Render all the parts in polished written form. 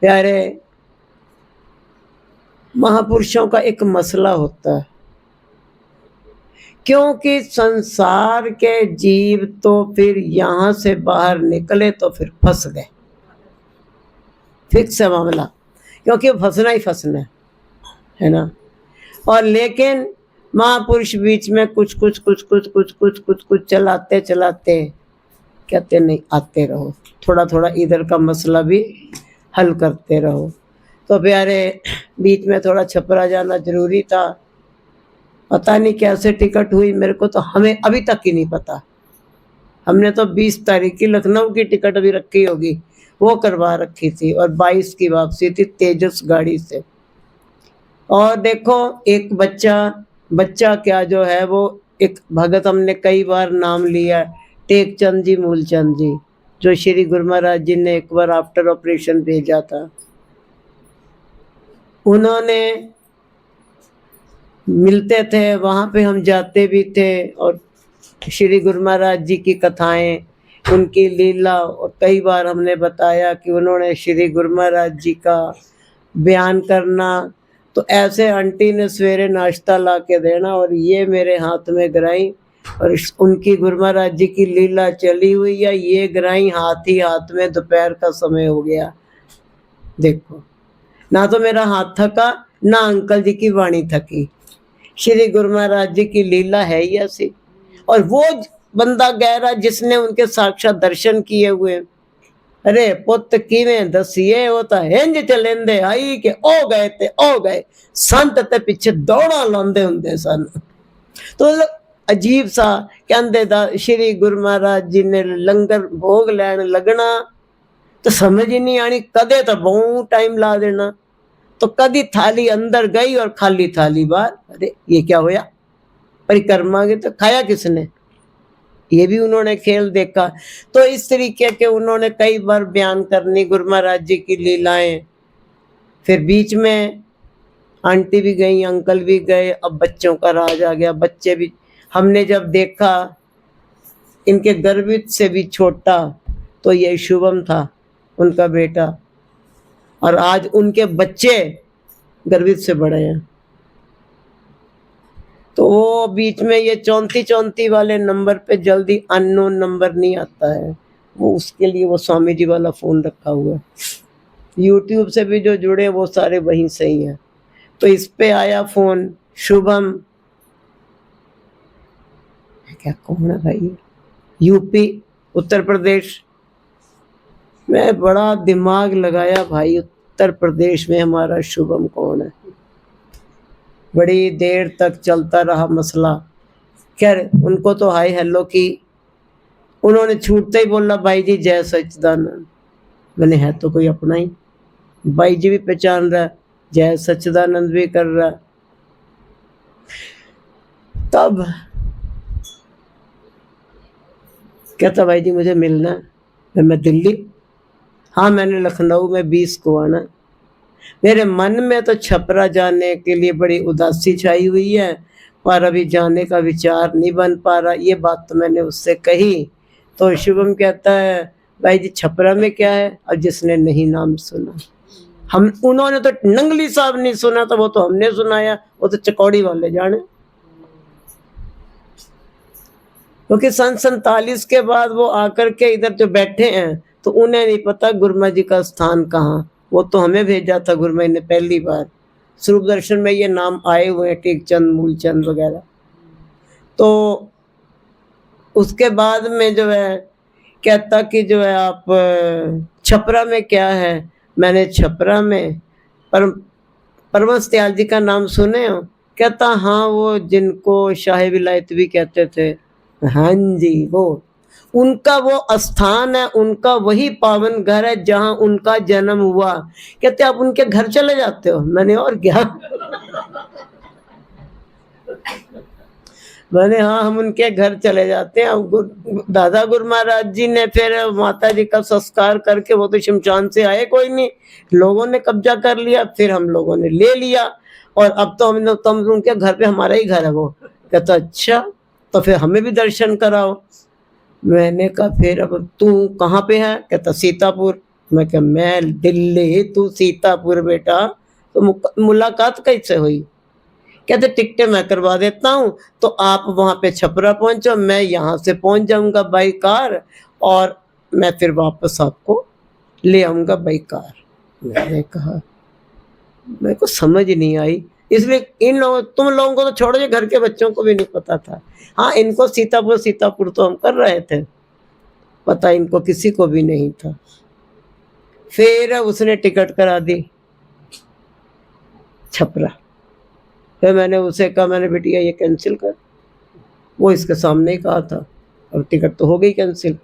प्यारे, महापुरुषों का एक मसला होता है, क्योंकि संसार के जीव तो फिर यहाँ से बाहर निकले तो फिर फंस गए, फिक्स है मामला, क्योंकि फंसना ही फंसना है ना। और लेकिन महापुरुष बीच में कुछ चलाते चलाते कहते नहीं, आते रहो, थोड़ा थोड़ा इधर का मसला भी हल करते रहो। तो प्यारे, बीच में थोड़ा छपरा जाना जरूरी था। पता नहीं कैसे टिकट हुई, मेरे को तो हमें अभी तक ही नहीं पता। हमने तो 20 तारीख की लखनऊ की टिकट भी रखी होगी, वो करवा रखी थी, और 22 की वापसी थी तेजस गाड़ी से। और देखो, एक बच्चा क्या जो है वो एक भगत, हमने कई बार नाम लिया, टेकचंद जी, मूलचंद जी, जो श्री गुरु महाराज जी ने एक बार आफ्टर ऑपरेशन भेजा था। उन्होंने मिलते थे, वहाँ पे हम जाते भी थे, और श्री गुरु महाराज जी की कथाएं, उनकी लीला, और कई बार हमने बताया कि उन्होंने श्री गुरु महाराज जी का बयान करना। तो ऐसे आंटी ने सवेरे नाश्ता ला के देना और ये मेरे हाथ में गिराई, और उनकी गुरु महाराज जी की लीला चली हुई है, ये गिराई हाथ ही हाथ में। दोपहर का समय हो गया, देखो, ना तो मेरा हाथ थका, ना अंकल जी की वाणी थकी। श्री गुरु महाराज जी की लीला है ही ऐसी। और वो बंदा गहरा जिसने उनके साक्षात दर्शन किए हुए, अरे पुत किवें दसिए, वो तो इंज चलेंदे आई कि ओ गए संत ते पीछे दौड़ा लांदे हुंदे सन। तो अजीब सा कहंदे दा श्री गुरु महाराज जी ने लंगर भोग लैन लगना, तो समझ ही नहीं आनी, कदे तो बहुत टाइम ला देना, तो कदी थाली अंदर गई और खाली थाली बाहर। अरे ये क्या होया, परिक्रमा के तो खाया किसने, ये भी उन्होंने खेल देखा। तो इस तरीके के उन्होंने कई बार बयान करनी गुरु महाराज जी की लीलाएं। फिर बीच में आंटी भी गई, अंकल भी गए, अब बच्चों का राज आ गया। बच्चे भी हमने जब देखा, इनके गर्भित से भी छोटा तो ये शुभम था, उनका बेटा, और आज उनके बच्चे गर्भित से बड़े हैं। तो वो बीच में ये 34 वाले नंबर पे जल्दी अननोन नंबर नहीं आता है, वो उसके लिए वो स्वामी जी वाला फोन रखा हुआ है। यूट्यूब से भी जो जुड़े वो सारे वहीं से ही हैं। तो इस पे आया फोन, शुभम, क्या कौन है भाई, यूपी, उत्तर प्रदेश। मैं बड़ा दिमाग लगाया भाई, उत्तर प्रदेश में हमारा शुभम कौन है। बड़ी देर तक चलता रहा मसला। खैर, उनको तो हाय हेलो की, उन्होंने छूटते ही बोला, भाई जी जय सच्चिदानंद। मैंने, है तो कोई अपना ही, भाई जी भी पहचान रहा, जय सच्चिदानंद भी कर रहा। तब कहता, भाई जी मुझे मिलना है। मैं दिल्ली, हाँ मैंने लखनऊ में 20 को आना। मेरे मन में तो छपरा जाने के लिए बड़ी उदासी छाई हुई है, पर अभी जाने का विचार नहीं बन पा रहा। ये बात तो मैंने उससे कही। तो शुभम कहता है, भाई जी छपरा में क्या है। अब जिसने नहीं नाम सुना, हम उन्होंने तो नंगली साहब नहीं सुना, तो वो तो हमने सुनाया, वो तो चकौड़ी वाले जाने। क्योंकि सन 47 के बाद वो आकर के इधर जो बैठे हैं, तो उन्हें नहीं पता गुरुमा जी का स्थान कहाँ। वो तो हमें भेजा था गुरुमा ने पहली बार। स्वरूप दर्शन में ये नाम आए हुए हैं, टेकचंद, मूलचंद वगैरह। तो उसके बाद में जो है कहता कि जो है आप छपरा में क्या है। मैंने छपरा में परमहंस दयाल जी का नाम सुने हो। कहता, हाँ वो जिनको शाह विलायत भी कहते थे, हाँ जी, वो उनका वो स्थान है, उनका वही पावन घर है जहां उनका जन्म हुआ। कहते आप उनके घर चले जाते हो। मैंने, और क्या। मैंने, हाँ हम उनके घर चले जाते हैं। दादा गुरु महाराज जी ने फिर माता जी का संस्कार करके, वो तो शमशान से आए कोई नहीं, लोगों ने कब्जा कर लिया, फिर हम लोगों ने ले लिया, और अब तो हमने, तुम उनके घर पे, हमारा ही घर है वो। कहता, अच्छा तो फिर हमें भी दर्शन कराओ। मैंने कहा, फिर अब तू कहाँ पे है। कहता, सीतापुर। मैं क्या, मैं दिल्ली, तू सीतापुर बेटा, तो मुलाकात कैसे हुई? कहते टिकटें मैं करवा देता हूँ, तो आप वहाँ पे छपरा पहुँचो, मैं यहाँ से पहुँच जाऊँगा बाई कार, और मैं फिर वापस आपको ले आऊँगा बाई कार। मैंने कहा मेरे को समझ नहीं आई, इसलिए इन लोगों, तुम लोगों को तो छोड़ो, ये घर के बच्चों को भी नहीं पता था। हाँ, इनको सीतापुर सीतापुर तो हम कर रहे थे, पता इनको किसी को भी नहीं था। फिर उसने टिकट करा दी छपरा। फिर मैंने उसे कहा, मैंने बेटिया ये कैंसिल कर, वो इसके सामने ही कहा था, अब टिकट तो हो गई कैंसिल।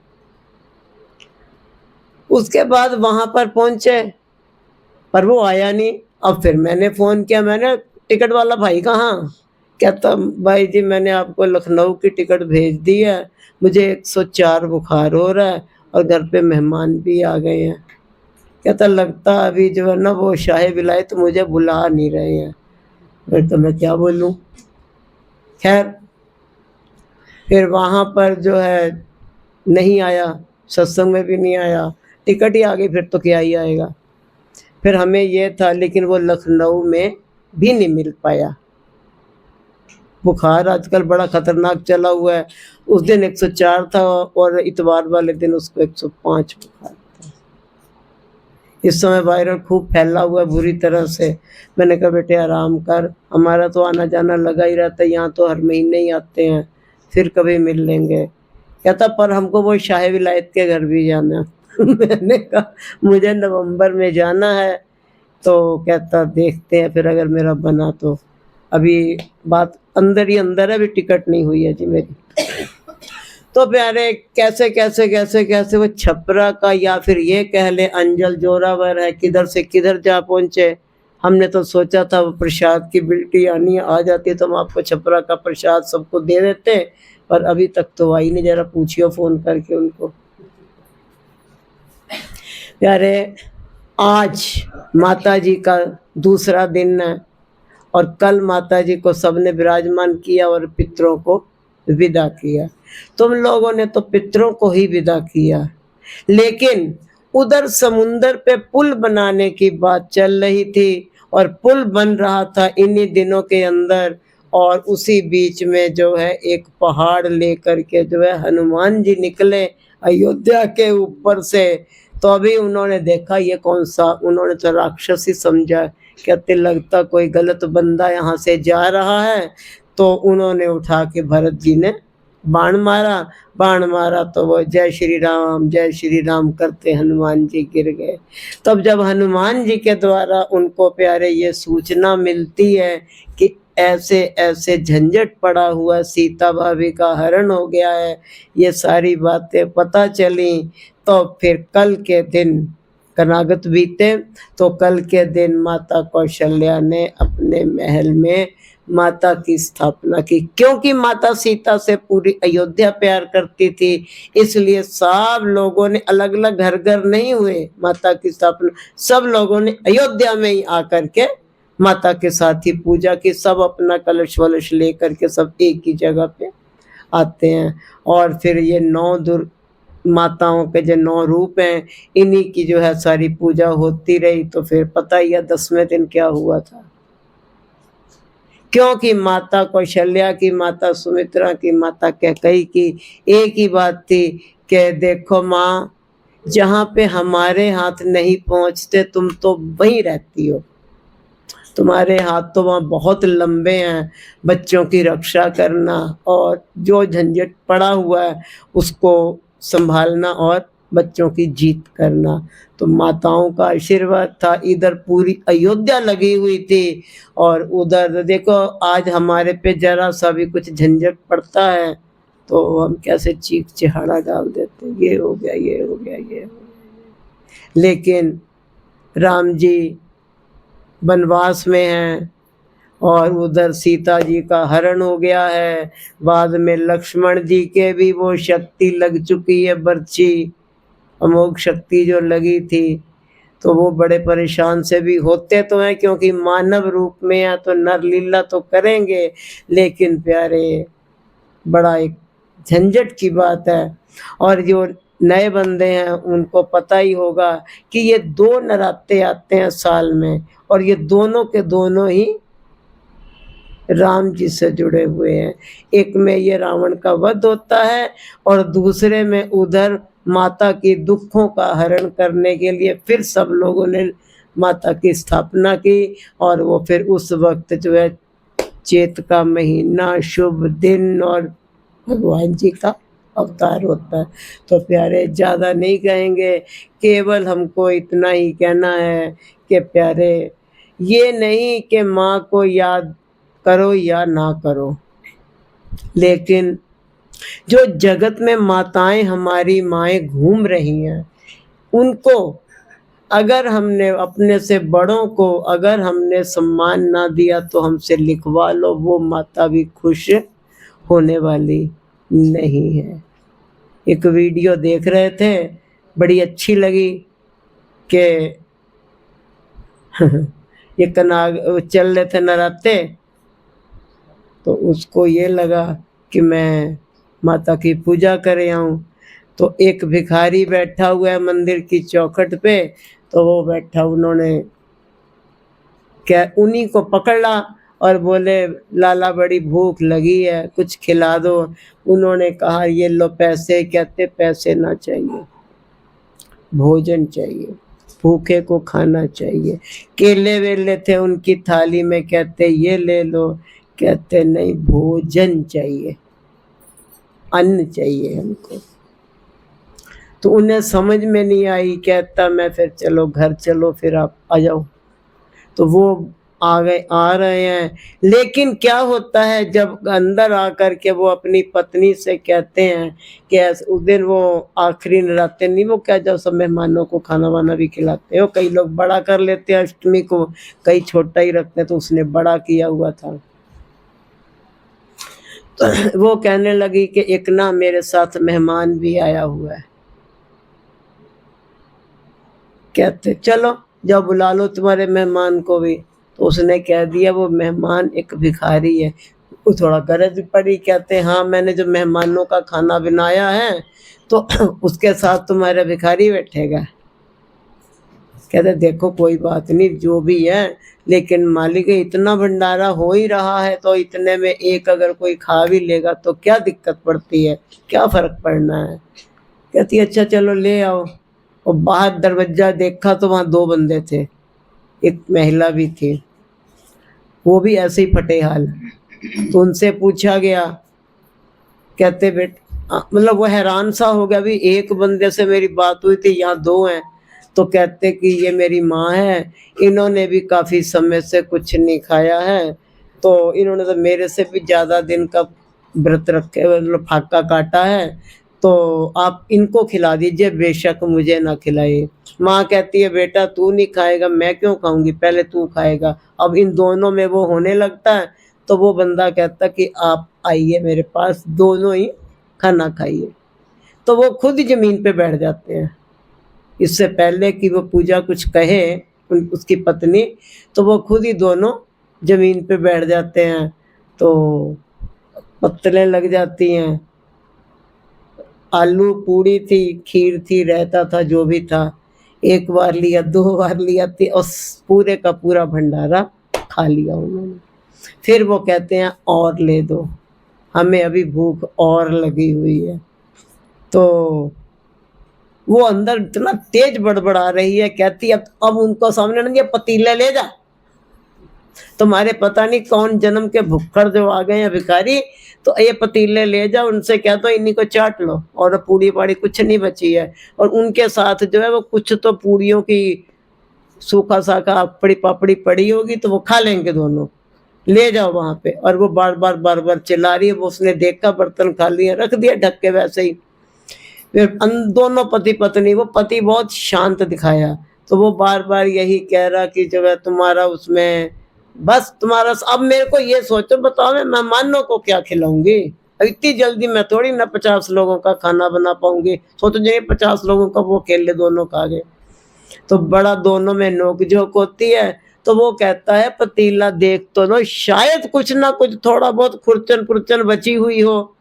उसके बाद वहां पर पहुंचे, पर वो आया नहीं। अब फिर मैंने फोन किया, मैंने टिकट वाला भाई कहाँ? कहता भाई जी मैंने आपको लखनऊ की टिकट भेज दी है, मुझे 104 बुखार हो रहा है और घर पे मेहमान भी आ गए हैं। कहता लगता अभी जो है ना वो शाह विलायत मुझे बुला नहीं रहे हैं। फिर तो मैं क्या बोलूं। खैर फिर वहाँ पर जो है नहीं आया, सत्संग में भी नहीं आया, टिकट ही आ गई, फिर तो क्या ही आएगा। फिर हमें ये था, लेकिन वो लखनऊ में भी नहीं मिल पाया। बुखार आजकल बड़ा खतरनाक चला हुआ है। उस दिन 104 था और इतवार वाले दिन उसको 105 बुखार था। इस समय वायरल खूब फैला हुआ है बुरी तरह से। मैंने कहा बेटे आराम कर, हमारा तो आना जाना लगा ही रहता है, यहाँ तो हर महीने ही आते हैं, फिर कभी मिल लेंगे। कहता पर हमको वो शाह विलायत के घर भी जाना। मैंने कहा मुझे नवंबर में जाना है, तो कहता देखते हैं फिर अगर मेरा बना तो। अभी बात अंदर ही अंदर है, अभी टिकट नहीं हुई है जी मेरी। तो प्यारे कैसे कैसे कैसे कैसे वो छपरा का, या फिर ये कह ले अंजल जोरावर है, किधर से किधर जा पहुंचे। हमने तो सोचा था वो प्रसाद की बिल्टी आनी आ जाती तो हम आपको छपरा का प्रसाद सबको दे देते, पर अभी तक तो आई नहीं। जरा पूछियो फोन करके उनको। प्यारे आज माता जी का दूसरा दिन है और कल माता जी को सबने विराजमान किया और पितरों को विदा किया। तुम लोगों ने तो पितरों को ही विदा किया, लेकिन उधर समुंदर पे पुल बनाने की बात चल रही थी और पुल बन रहा था इन्हीं दिनों के अंदर, और उसी बीच में जो है एक पहाड़ लेकर के जो है हनुमान जी निकले अयोध्या के ऊपर से। तो अभी उन्होंने देखा ये कौन सा, उन्होंने तो राक्षस ही समझा, कहते लगता कोई गलत बंदा यहाँ से जा रहा है। तो उन्होंने उठा के भरत जी ने बाण मारा तो वो जय श्री राम करते हनुमान जी गिर गए। तब जब हनुमान जी के द्वारा उनको प्यारे ये सूचना मिलती है कि ऐसे ऐसे झंझट पड़ा हुआ, सीता भाभी का हरण हो गया है, ये सारी बातें पता चली, तो फिर कल के दिन कनागत बीते। तो कल के दिन माता कौशल्या ने अपने महल में माता की स्थापना की, क्योंकि माता सीता से पूरी अयोध्या प्यार करती थी, इसलिए सब लोगों ने अलग अलग घर घर नहीं हुए, माता की स्थापना सब लोगों ने अयोध्या में ही आकर के माता के साथ ही पूजा की। सब अपना कलश वलश लेकर के सब एक ही जगह पे आते हैं। और फिर ये 9 माताओं के जो 9 रूप हैं, इन्हीं की जो है सारी पूजा होती रही। तो फिर पता ही है 10वें दिन क्या हुआ था, क्योंकि माता कौशल्या की, माता सुमित्रा की, माता कैकेयी की एक ही बात थी कि देखो माँ, जहाँ पे हमारे हाथ नहीं पहुँचते तुम तो वहीं रहती हो, तुम्हारे हाथ तो वहाँ बहुत लंबे हैं, बच्चों की रक्षा करना और जो झंझट पड़ा हुआ है उसको संभालना और बच्चों की जीत करना। तो माताओं का आशीर्वाद था। इधर पूरी अयोध्या लगी हुई थी और उधर देखो आज हमारे पे जरा सा भी कुछ झंझट पड़ता है तो हम कैसे चीख चिहाड़ा डाल देते, ये हो गया, ये हो गया, ये हो गया। लेकिन राम जी वनवास में हैं और उधर सीता जी का हरण हो गया है, बाद में लक्ष्मण जी के भी वो शक्ति लग चुकी है, बर्छी अमोघ शक्ति जो लगी थी, तो वो बड़े परेशान से भी होते तो हैं, क्योंकि मानव रूप में है तो नर लीला तो करेंगे, लेकिन प्यारे बड़ा एक झंझट की बात है। और जो नए बंदे हैं उनको पता ही होगा कि ये 2 नराते आते हैं साल में और ये दोनों के दोनों ही राम जी से जुड़े हुए हैं। एक में ये रावण का वध होता है और दूसरे में उधर माता की दुखों का हरण करने के लिए फिर सब लोगों ने माता की स्थापना की और वो फिर उस वक्त जो है चैत का महीना शुभ दिन और भगवान जी का अवतार होता है। तो प्यारे ज़्यादा नहीं कहेंगे, केवल हमको इतना ही कहना है कि प्यारे ये नहीं कि माँ को याद करो या ना करो, लेकिन जो जगत में माताएं हमारी माएं घूम रही हैं उनको अगर हमने अपने से बड़ों को अगर हमने सम्मान ना दिया तो हमसे लिखवा लो, वो माता भी खुश होने वाली नहीं है। एक वीडियो देख रहे थे, बड़ी अच्छी लगी कि ये कनाग चल रहे थे नराते, तो उसको ये लगा कि मैं माता की पूजा करे आऊँ। तो एक भिखारी बैठा हुआ है मंदिर की चौखट पे, तो वो बैठा उन्होंने क्या उन्हीं को पकड़ा और बोले लाला बड़ी भूख लगी है कुछ खिला दो। उन्होंने कहा ये लो पैसे, कहते पैसे ना चाहिए, भोजन चाहिए, भूखे को खाना चाहिए। केले वेले थे उनकी थाली में, कहते ये ले लो, कहते नहीं भोजन चाहिए, अन्न चाहिए हमको। तो उन्हें समझ में नहीं आई, कहता मैं फिर चलो घर चलो, फिर आप आ जाओ। तो वो आ गए, आ रहे हैं, लेकिन क्या होता है जब अंदर आकर के वो अपनी पत्नी से कहते हैं कि उस दिन वो आखिरी नराते नहीं, वो क्या जब सब मेहमानों को खाना वाना भी खिलाते हो, कई लोग बड़ा कर लेते हैं अष्टमी को, कई छोटा ही रखते हैं, तो उसने बड़ा किया हुआ था। तो वो कहने लगी कि एक ना मेरे साथ मेहमान भी आया हुआ है, कहते चलो जाओ बुला लो तुम्हारे मेहमान को भी। तो उसने कह दिया वो मेहमान एक भिखारी है। वो थोड़ा गरज पड़ी, कहते हाँ मैंने जो मेहमानों का खाना बनाया है तो उसके साथ तुम्हारा भिखारी बैठेगा। कहते देखो कोई बात नहीं जो भी है, लेकिन मालिक इतना भंडारा हो ही रहा है तो इतने में एक अगर कोई खा भी लेगा तो क्या दिक्कत पड़ती है, क्या फर्क पड़ना है। कहती अच्छा चलो ले आओ। और बाहर दरवाजा देखा तो वहाँ 2 बंदे थे, एक महिला भी थी, वो भी ऐसे ही फटे हाल। तो उनसे पूछा गया, कहते मतलब वो हैरान सा हो गया, भी एक बंदे से मेरी बात हुई थी, यहाँ 2 हैं। तो कहते कि ये मेरी माँ है, इन्होंने भी काफ़ी समय से कुछ नहीं खाया है, तो इन्होंने तो मेरे से भी ज़्यादा दिन का व्रत रखे, मतलब फाका काटा है, तो आप इनको खिला दीजिए, बेशक मुझे ना खिलाइए। माँ कहती है बेटा तू नहीं खाएगा, मैं क्यों खाऊंगी, पहले तू खाएगा। अब इन दोनों में वो होने लगता है, तो वो बंदा कहता कि आप आइए मेरे पास, दोनों ही खाना खाइए। तो वो खुद ही ज़मीन पे बैठ जाते हैं, इससे पहले कि वो पूजा कुछ कहे उसकी पत्नी, तो वो खुद ही दोनों ज़मीन पे बैठ जाते हैं। तो पत्तलें लग जाती हैं, आलू पूड़ी थी, खीर थी, रहता था, जो भी था, 1 बार लिया 2 बार लिया थी और पूरे का पूरा भंडारा खा लिया उन्होंने। फिर वो कहते हैं और ले दो, हमें अभी भूख और लगी हुई है। तो वो अंदर इतना तेज बड़बड़ा रही है, कहती अब उनको सामने नहीं, पतीले ले जा, तुम्हारे पता नहीं कौन जन्म के भुक्खड़ जो आ गए हैं भिखारी, तो ये पतीले ले जाओ, उनसे कह दो इन्हीं को चाट लो, और पूड़ी पाड़ी कुछ नहीं बची है। और उनके साथ जो है वो कुछ तो पूड़ियों की सूखा साखा पड़ी पापड़ी पड़ी होगी, तो वो खा लेंगे दोनों, ले जाओ वहां पे। और वो बार बार चिल्ला रही है, वो उसने देखा बर्तन खा लिया, रख दिया ढक के वैसे ही। फिर दोनों पति पत्नी, वो पति बहुत शांत दिखाया, तो वो बार बार यही कह रहा कि जो है तुम्हारा उसमें बस तुम्हारा, अब मेरे को ये सोचो बताओ मैं मेहमानों को क्या खिलाऊंगी, इतनी जल्दी मैं थोड़ी ना 50 लोगों का खाना बना पाऊंगी। सोचो जो 50 लोगों का वो अकेले दोनों खा गए, तो बड़ा दोनों में नोक-झोंक होती है। तो वो कहता है पतीला देख तो लो, शायद कुछ ना कुछ थोड़ा बहुत खुरचन पुरचन बची हुई हो।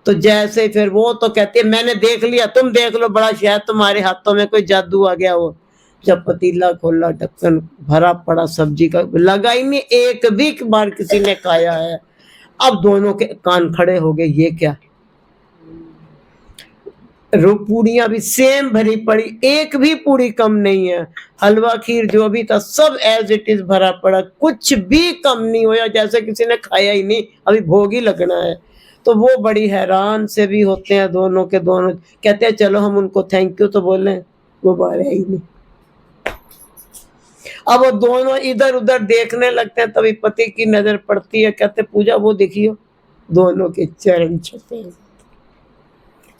तो जैसे फिर वो तो कहती है मैंने देख लिया, तुम देख लो, बड़ा शायद तुम्हारे हाथों में कोई जादू आ गया हो। जब पतीला खोला, ढक्कन भरा पड़ा सब्जी का, लगा ही नहीं, एक भी बार किसी ने खाया है। अब दोनों के कान खड़े हो गए, ये क्या? पूड़ियां भी सेम भरी पड़ी, एक भी पूड़ी कम नहीं है। हलवा खीर जो भी था सब एज इट इज भरा पड़ा, कुछ भी कम नहीं हुआ, जैसे किसी ने खाया ही नहीं, अभी भोग ही लगना है। तो वो बड़ी हैरान से भी होते हैं दोनों के दोनों, कहते हैं चलो हम उनको थैंक यू तो बोले, वो बारे ही नहीं। अब वो दोनों इधर उधर देखने लगते हैं, तभी पति की नजर पड़ती है, कहते पूजा वो देखियो, दोनों के चरण छुपे हैं।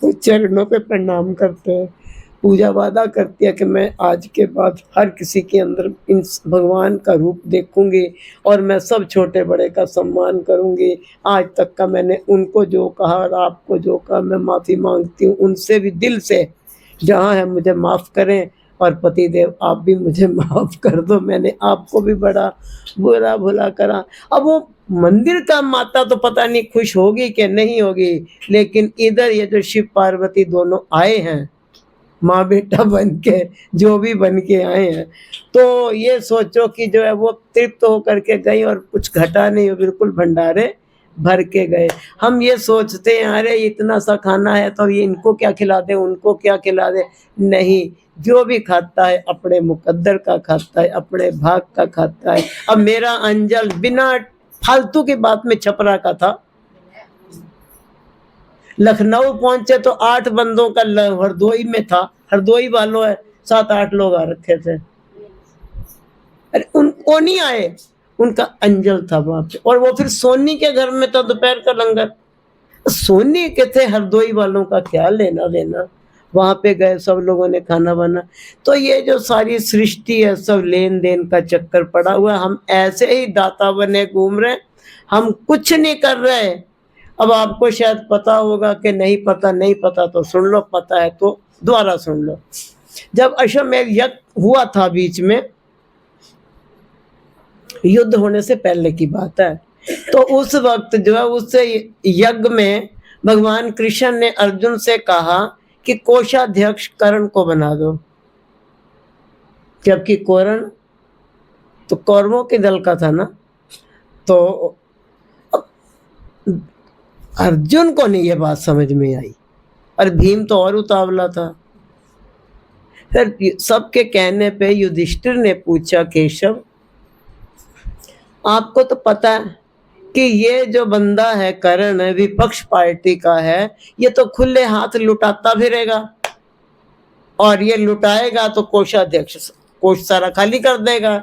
वो चरणों पे प्रणाम करते हैं। पूजा वादा करती है कि मैं आज के बाद हर किसी के अंदर इन भगवान का रूप देखूंगी और मैं सब छोटे बड़े का सम्मान करूंगी। आज तक का मैंने उनको जो कहा और आपको जो कहा, मैं माफ़ी मांगती हूँ उनसे भी दिल से, जहाँ है मुझे माफ़ करें, और पतिदेव आप भी मुझे माफ़ कर दो, मैंने आपको भी बड़ा बुरा भला करा। अब वो मंदिर का माता तो पता नहीं खुश होगी कि नहीं होगी, लेकिन इधर ये जो शिव पार्वती दोनों आए हैं माँ बेटा बन के, जो भी बन के आए हैं, तो ये सोचो कि जो है वो तृप्त होकर के गई और कुछ घटा नहीं, बिल्कुल भंडारे भर के गए। हम ये सोचते हैं अरे इतना सा खाना है तो ये इनको क्या खिला दे, उनको क्या खिला दे, नहीं, जो भी खाता है अपने मुकद्दर का खाता है, अपने भाग का खाता है। अब मेरा अंजल बिना फालतू की बात में छपरा का था, लखनऊ पहुंचे तो 8 बंदों का हरदोई में था, हरदोई वालों है 7-8 लोग आ रखे थे। अरे उनको नहीं आए, उनका अंजल था वहां पे, और वो फिर सोनी के घर में था दोपहर का लंगर। सोनी के थे, हरदोई वालों का क्या लेना देना। वहां पे गए, सब लोगों ने खाना बना। तो ये जो सारी सृष्टि है सब लेन देन का चक्कर पड़ा हुआ, हम ऐसे ही दाता बने घूम रहे, हम कुछ नहीं कर रहे। अब आपको शायद पता होगा कि नहीं पता, नहीं पता तो सुन लो, पता है तो दोबारा सुन लो। जब अश्वमेध यज्ञ हुआ था बीच में, युद्ध होने से पहले की बात है, तो उस वक्त जो है उस यज्ञ में भगवान कृष्ण ने अर्जुन से कहा कि कोषाध्यक्ष कर्ण को बना दो, जबकि कर्ण तो कौरवों के दल का था ना। तो अर्जुन को नहीं ये बात समझ में आई, और भीम तो और उतावला था। फिर सबके कहने पे युधिष्ठिर ने पूछा, केशव आपको तो पता है कि ये जो बंदा है कर्ण, विपक्ष पार्टी का है, ये तो खुले हाथ लुटाता फिरेगा, और ये लुटाएगा तो कोषाध्यक्ष कोष सारा खाली कर देगा।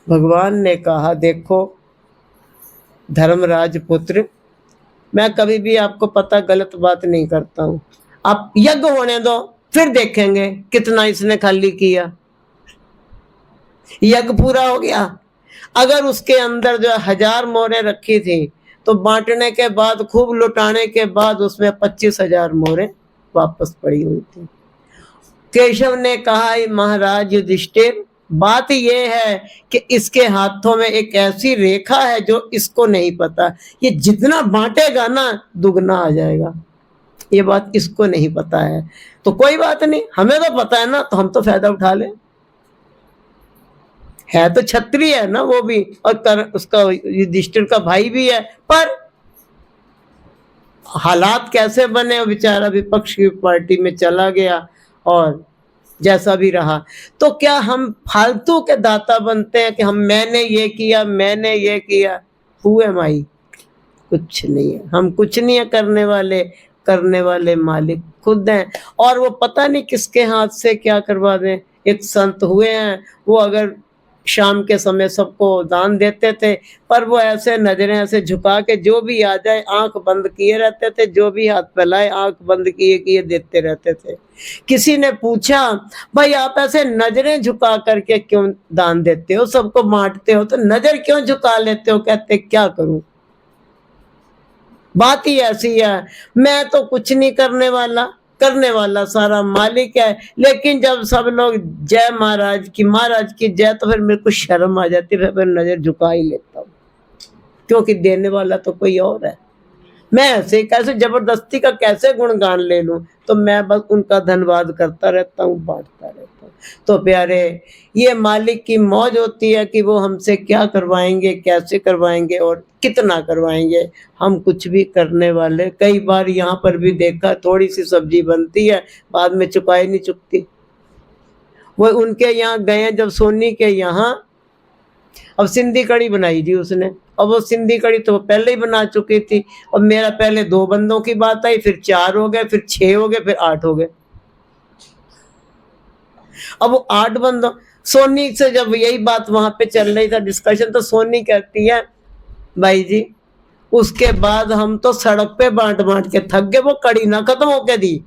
भगवान ने कहा, देखो धर्मराज पुत्र, मैं कभी भी आपको पता गलत बात नहीं करता हूं, आप यज्ञ होने दो, फिर देखेंगे कितना इसने खाली किया। यज्ञ पूरा हो गया, अगर उसके अंदर जो 1000 मोहरें रखी थी, तो बांटने के बाद, खूब लुटाने के बाद उसमें 25,000 मोहरें वापस पड़ी हुई थी। केशव ने कहा, महाराज युधिष्ठिर, बात यह है कि इसके हाथों में एक ऐसी रेखा है जो इसको नहीं पता, ये जितना बांटेगा ना दुगना आ जाएगा, ये बात इसको नहीं पता है। तो कोई बात नहीं, हमें तो पता है ना, तो हम तो फायदा उठा ले। है तो क्षत्रिय है ना वो भी, और उसका युधिष्ठिर का भाई भी है, पर हालात कैसे बने, बेचारा विपक्ष की पार्टी में चला गया और जैसा भी रहा। तो क्या हम फालतू के दाता बनते हैं कि हम मैंने ये किया, मैंने ये किया? हुए माई कुछ नहीं है, हम कुछ नहीं है करने वाले मालिक खुद हैं, और वो पता नहीं किसके हाथ से क्या करवा दें। एक संत हुए हैं, वो अगर शाम के समय सबको दान देते थे, पर वो ऐसे नजरें ऐसे झुका के जो भी आ जाए आंख बंद किए रहते थे, जो भी हाथ फैलाए आंख बंद किए किए देते रहते थे। किसी ने पूछा, भाई आप ऐसे नजरें झुका करके क्यों दान देते हो, सबको बांटते हो तो नजर क्यों झुका लेते हो? कहते क्या करूं, बात ही ऐसी है, मैं तो कुछ नहीं करने वाला सारा मालिक है। लेकिन जब सब लोग जय महाराज की जय, तो फिर मेरे को शर्म आ जाती है, फिर नजर झुका ही लेता हूँ, क्योंकि देने वाला तो कोई और है। मैं ऐसे कैसे जबरदस्ती का कैसे गुणगान ले लूं? तो मैं बस उनका धन्यवाद करता रहता हूँ, बांटता रहता हूँ। तो प्यारे, ये मालिक की मौज होती है कि वो हमसे क्या करवाएंगे, कैसे करवाएंगे और कितना करवाएंगे। हम कुछ भी करने वाले, कई बार यहाँ पर भी देखा, थोड़ी सी सब्जी बनती है, बाद में चुकाई नहीं चुकती। वो उनके यहाँ गए जब सोनी के यहाँ, अब सिंधी कढ़ी बनाई थी उसने, और वो सिंधी कढ़ी तो पहले ही बना चुकी थी, और मेरा पहले 2 बंदों की बात आई, फिर 4 हो गए, फिर 6 हो गए, फिर 8 हो गए। अब वो 8 बंदों, सोनी से जब यही बात वहां पे चल रही था डिस्कशन, तो सोनी कहती है भाई जी, उसके बाद हम तो सड़क पे बांट बांट के थक गए, वो कड़ी ना खत्म होके दी।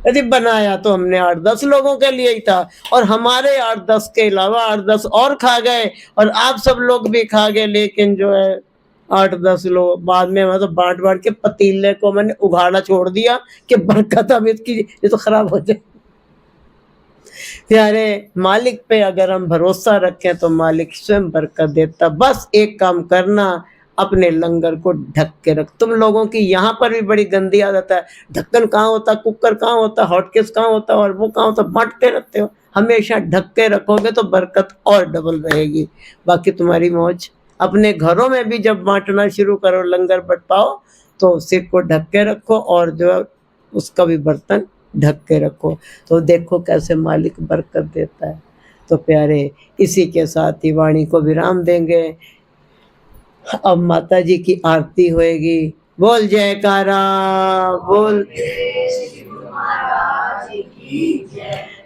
यदि बनाया तो हमने 8-10 लोगों के लिए ही था, और हमारे 8-10 के अलावा 8-10 और खा गए, और आप सब लोग भी खा गए, लेकिन जो है 8-10 लोग बाद में मतलब बांट बांट के पतीले को मैंने उघाड़ा छोड़ दिया कि बरकत अब इसकी ये तो खराब हो जाए। प्यारे, मालिक पे अगर हम भरोसा रखें तो मालिक स्वयं बरकत देता। बस एक काम करना, अपने लंगर को ढक के रख। तुम लोगों की यहाँ पर भी बड़ी गंदी आदत है, ढक्कन कहाँ होता, कुकर कहाँ होता, हॉटकेस कहाँ होता, और वो कहाँ होता, बांटते रहते हो। हमेशा ढक के रखोगे तो बरकत और डबल रहेगी। बाकी तुम्हारी मौज। अपने घरों में भी जब बांटना शुरू करो, लंगर बंटाओ, तो सिर को ढक के रखो, और जो है उसका भी बर्तन ढक के रखो, तो देखो कैसे मालिक बरकत देता है। तो प्यारे, इसी के साथ ही वाणी को विराम देंगे। अब माता जी की आरती होएगी। बोल जयकारा, बोल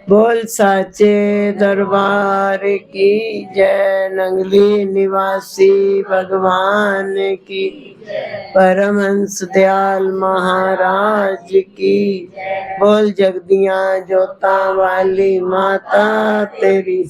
बोल साचे दरबार की जय। नंगली निवासी भगवान की, परमहंस दयाल महाराज की। बोल जगदियां जोता वाली माता तेरी।